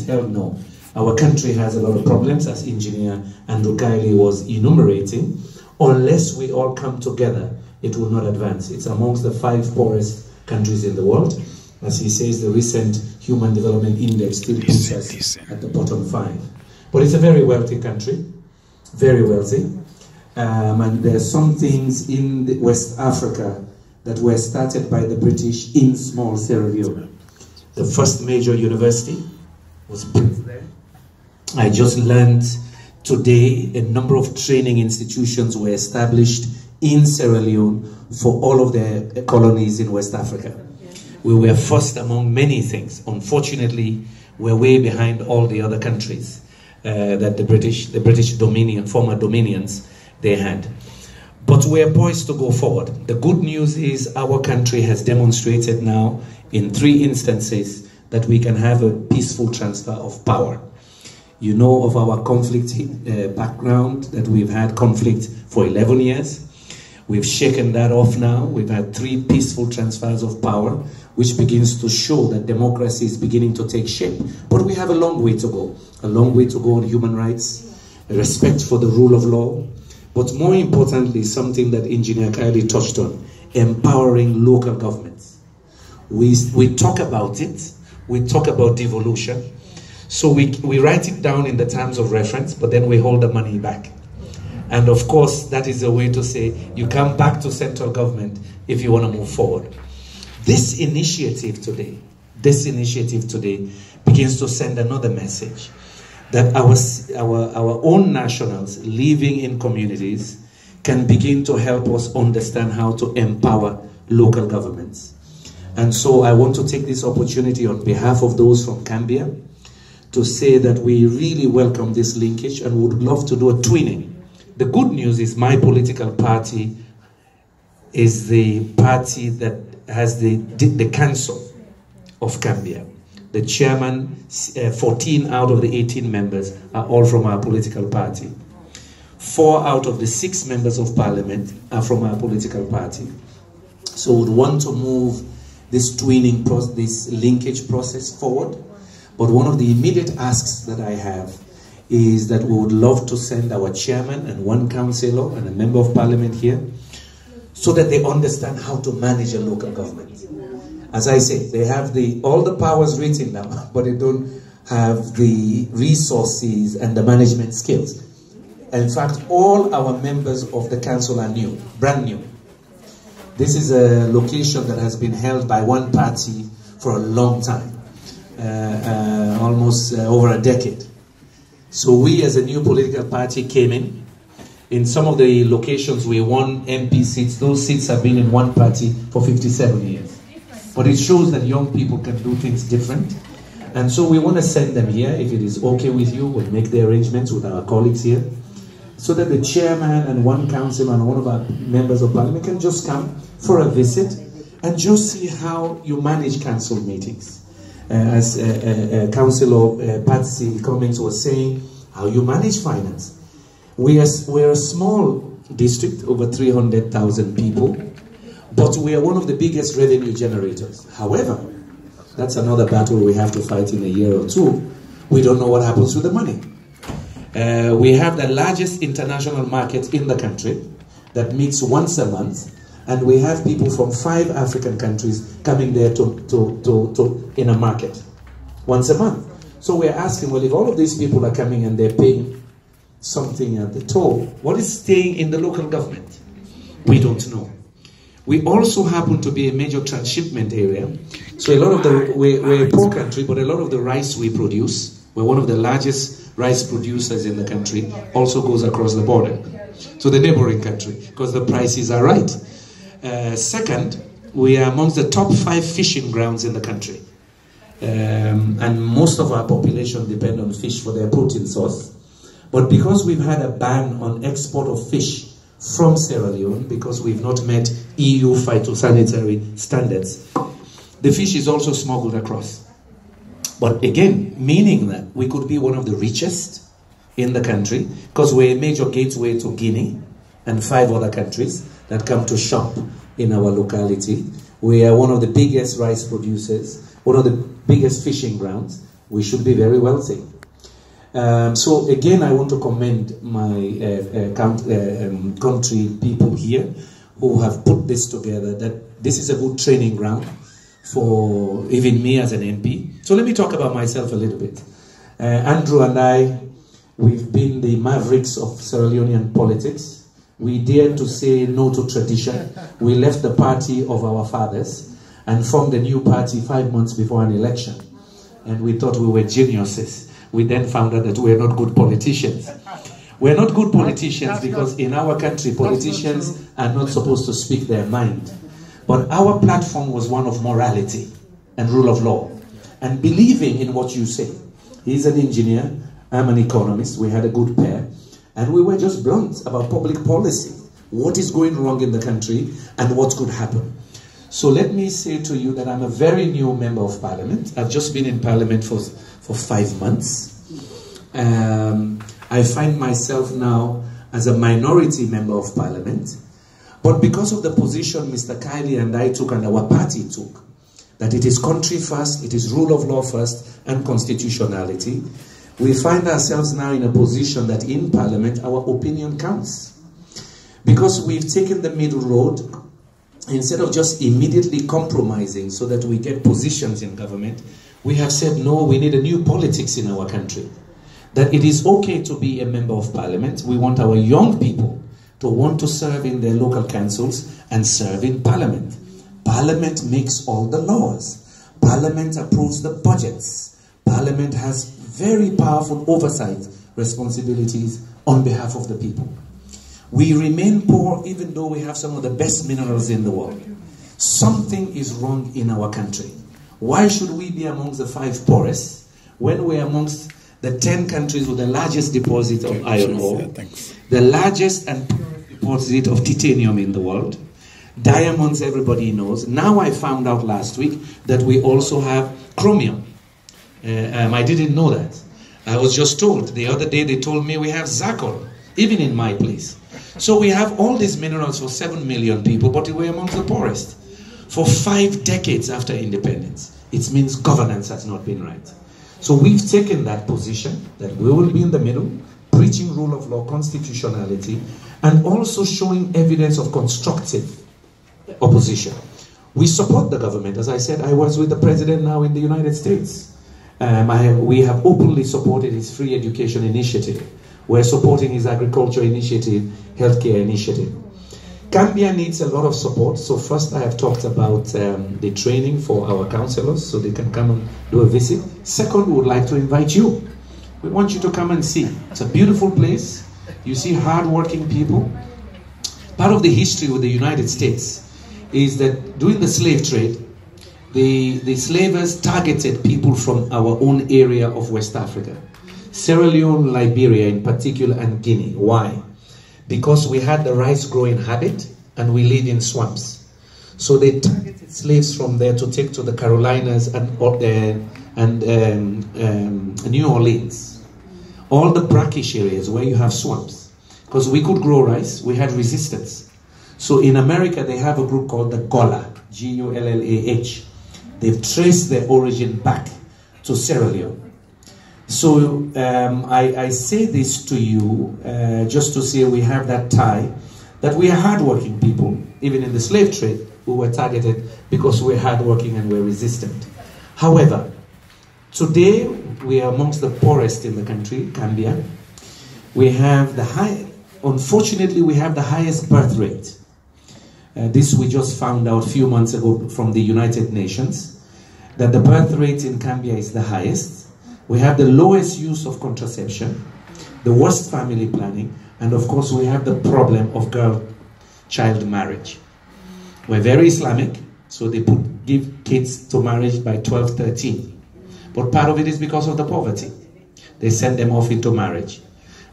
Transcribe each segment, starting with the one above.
Hell no. Our country has a lot of problems, as Engineer Andrew Keili was enumerating. Unless we all come together, it will not advance. It's amongst the 5 poorest countries in the world. As he says, the recent Human Development Index still puts us at the bottom 5. But it's a very wealthy country, very wealthy. And there are some things in West Africa that were started by the British in small Sierra Leone. The first major university was built there. I just learned today a number of training institutions were established in Sierra Leone for all of the colonies in West Africa. We were first among many things. Unfortunately, we're way behind all the other countries that the British Dominion, former dominions, they had. But we're poised to go forward. The good news is our country has demonstrated now in 3 instances that we can have a peaceful transfer of power. You know of our conflict background, that we've had conflict for 11 years. We've shaken that off now. We've had 3 peaceful transfers of power, which begins to show that democracy is beginning to take shape. But we have a long way to go. A long way to go on human rights, respect for the rule of law, but more importantly, something that Engineer Keili touched on, empowering local governments. We talk about it. We talk about devolution. So we write it down in the terms of reference, but then we hold the money back. And of course, that is a way to say you come back to central government if you want to move forward. This initiative today begins to send another message, that our own nationals living in communities can begin to help us understand how to empower local governments. And so I want to take this opportunity on behalf of those from Gambia to say that we really welcome this linkage and would love to do a twinning. The good news is my political party is the party that has the council of Gambia. The chairman, 14 out of the 18 members are all from our political party. 4 out of the 6 members of parliament are from our political party. So we want to move this twinning process, this linkage process forward. But one of the immediate asks that I have is that we would love to send our chairman and 1 councillor and a member of parliament here so that they understand how to manage a local government. As I say, they have all the powers written down, but they don't have the resources and the management skills. In fact, all our members of the council are new, brand new. This is a location that has been held by one party for a long time, almost over a decade. So we as a new political party came in. In some of the locations we won MP seats, those seats have been in one party for 57 years. But it shows that young people can do things different. And so we want to send them here. If it is okay with you, we'll make the arrangements with our colleagues here, so that the chairman and 1 councillor and 1 of our members of parliament can just come for a visit and just see how you manage council meetings. As Councillor Patsy Cummings was saying, how you manage finance. We're a small district, over 300,000 people, but we are one of the biggest revenue generators. However, that's another battle we have to fight in a year or 2. We don't know what happens with the money. We have the largest international market in the country that meets once a month, and we have people from 5 African countries coming there in a market once a month. So we're asking, well, if all of these people are coming and they're paying something at the toll, what is staying in the local government? We don't know. We also happen to be a major transshipment area. So a lot of we're a poor country, but a lot of the rice we produce, we're one of the largest rice producers in the country, also goes across the border to the neighboring country, because the prices are right. Second, we are amongst the top 5 fishing grounds in the country. And most of our population depend on fish for their protein source. But because we've had a ban on export of fish from Sierra Leone, because we've not met EU phytosanitary standards, the fish is also smuggled across. But again, meaning that we could be one of the richest in the country, because we're a major gateway to Guinea and 5 other countries that come to shop in our locality. We are one of the biggest rice producers, one of the biggest fishing grounds. We should be very wealthy. So again, I want to commend my country people here who have put this together, that this is a good training ground for even me as an MP. So let me talk about myself a little bit. Andrew and I, we've been the mavericks of Sierra Leonean politics. We dared to say no to tradition. We left the party of our fathers and formed a new party 5 months before an election. And we thought we were geniuses. We then found out that we are not good politicians. We're not good politicians because in our country, politicians are not supposed to speak their mind. But our platform was one of morality and rule of law and believing in what you say. He's an engineer, I'm an economist, we had a good pair, and we were just blunt about public policy, what is going wrong in the country and what could happen. So let me say to you that I'm a very new member of parliament. I've just been in parliament for 5 months. I find myself now as a minority member of parliament, but because of the position Mr. Keili and I took and our party took, that it is country first, it is rule of law first, and constitutionality, we find ourselves now in a position that in parliament our opinion counts. Because we've taken the middle road, instead of just immediately compromising so that we get positions in government, we have said, no, we need a new politics in our country. That it is okay to be a member of parliament. We want our young people to want to serve in their local councils and serve in parliament. Parliament makes all the laws. Parliament approves the budgets. Parliament has very powerful oversight responsibilities on behalf of the people. We remain poor even though we have some of the best minerals in the world. Something is wrong in our country. Why should we be amongst the 5 poorest when we're amongst the 10 countries with the largest deposit of iron ore, the largest and purest deposit of titanium in the world, diamonds everybody knows. Now I found out last week that we also have chromium. I didn't know that. I was just told. The other day they told me we have zircon, even in my place. So we have all these minerals for 7 million people, but we're amongst the poorest. For 5 decades after independence, it means governance has not been right. So we've taken that position, that we will be in the middle, preaching rule of law, constitutionality, and also showing evidence of constructive opposition. We support the government. As I said, I was with the president now in the United States. We have openly supported his free education initiative. We're supporting his agriculture initiative, healthcare initiative. Gambia needs a lot of support. So first I have talked about the training for our councillors so they can come and do a visit. Second, we would like to invite you. We want you to come and see. It's a beautiful place. You see hard-working people. Part of the history with the United States is that during the slave trade, the slavers targeted people from our own area of West Africa. Sierra Leone, Liberia in particular, and Guinea. Why? Because we had the rice growing habit and we live in swamps. So they targeted slaves from there to take to the Carolinas and New Orleans. All the brackish areas where you have swamps. Because we could grow rice, we had resistance. So in America they have a group called the Gullah, G-U-L-L-A-H. They've traced their origin back to Sierra Leone. So I say this to you just to say we have that tie, that we are hardworking people. Even in the slave trade, we were targeted because we're hardworking and we're resistant. However, today we are amongst the poorest in the country, Gambia. We have unfortunately, we have the highest birth rate. This we just found out a few months ago from the United Nations, that the birth rate in Gambia is the highest. We have the lowest use of contraception, the worst family planning, and of course we have the problem of girl-child marriage. We're very Islamic, so they give kids to marriage by 12, 13. But part of it is because of the poverty. They send them off into marriage.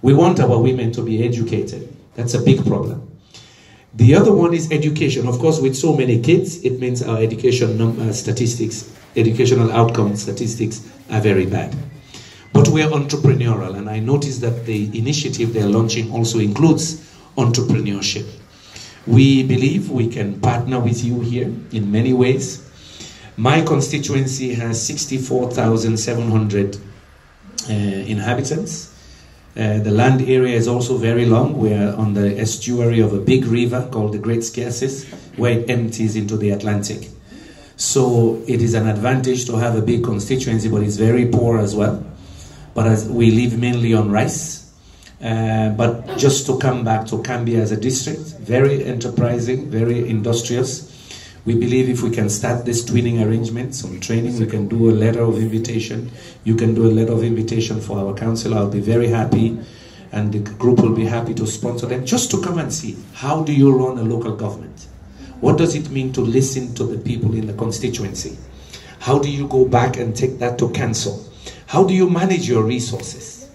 We want our women to be educated. That's a big problem. The other one is education. Of course, with so many kids, it means our educational outcome statistics are very bad. But we are entrepreneurial, and I noticed that the initiative they're launching also includes entrepreneurship. We believe we can partner with you here in many ways. My constituency has 64,700 inhabitants. The land area is also very long. We are on the estuary of a big river called the Great Scarces, where it empties into the Atlantic. So it is an advantage to have a big constituency, but it's very poor as well. But as we live mainly on rice. But just to come back to Cambia as a district, very enterprising, very industrious. We believe if we can start this twinning arrangement, some training, we can do a letter of invitation. You can do a letter of invitation for our council. I'll be very happy, and the group will be happy to sponsor them, just to come and see, how do you run a local government? What does it mean to listen to the people in the constituency? How do you go back and take that to council? How do you manage your resources?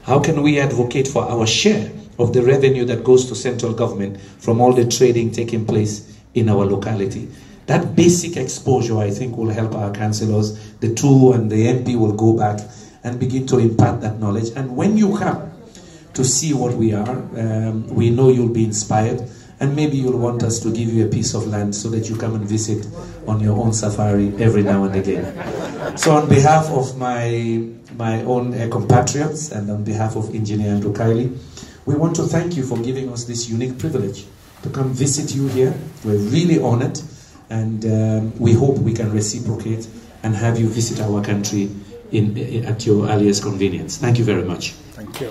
How can we advocate for our share of the revenue that goes to central government from all the trading taking place in our locality? That basic exposure, I think, will help our councillors. The 2 and the MP will go back and begin to impart that knowledge. And when you come to see what we are, we know you'll be inspired, and maybe you'll want us to give you a piece of land so that you come and visit on your own safari every now and again. So on behalf of my own compatriots and on behalf of Engineer Andrew Keili, we want to thank you for giving us this unique privilege to come visit you here. We're really honored, and we hope we can reciprocate and have you visit our country at your earliest convenience. Thank you very much. Thank you.